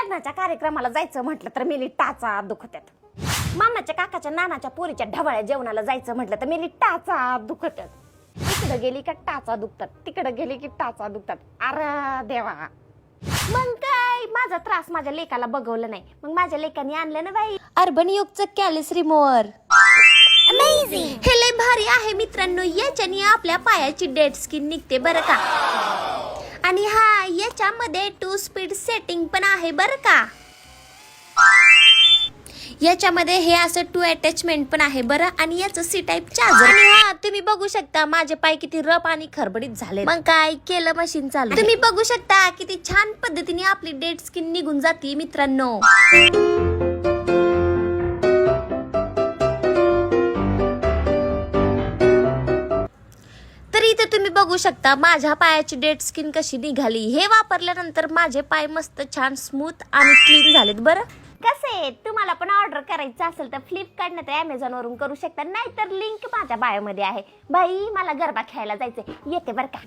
लग्नाच्या कार्यक्रमाला जायचं म्हटलं तर मेली टाचा दुखत्यात. मामाच्या काकाच्या नानाच्या पोरीच्या ढवळ्या जेवणाला जायचं म्हटलं तर मेली टाचा दुखत्यात. इकडे गेली की टाचा दुखतात, तिकडे गेली की टाचा दुखतात. अरे देवा. मग काय माझा त्रास माझ्या लेकाला बघवलं नाही, मग माझ्या लेकाने आणलं ना बाई अर्बन युगचं कॅलिस रिमूव्हर. हे लय भारी आहे मित्रांनो, याच्याने आपल्या पायाची डेड स्किन निघते बरं का. आणि हा याच्यामध्ये 2 स्पीड सेटिंग पण आहे बरं का. याच्यामध्ये हे असं 2 अटॅचमेंट पण आहे बरं. आणि याचं सी टाईप चार्जर. आणि हा तुम्ही बघू शकता माझे पाय किती रफ आणि खरबडीत झाले. मग काय केलं मशीन चालू. तुम्ही बघू शकता किती छान पद्धतीने आपली डेड स्किन निघून जाते मित्रांनो. तर इथे तुम्ही बघू शकता माझ्या पायाची डेड स्किन कशी निघाली. हे वापरल्यानंतर माझे पाय मस्त छान स्मूथ आणि क्लीन झालेत बरं. कसे तुम्हाला पण ऑर्डर करायचं असेल तर फ्लिपकार्ट नाही तर अमेझॉन वरून करू शकता, नाहीतर लिंक माझ्या बायोमध्ये आहे. बाई मला गरबा खेळायला जायचंय, येते बरं का.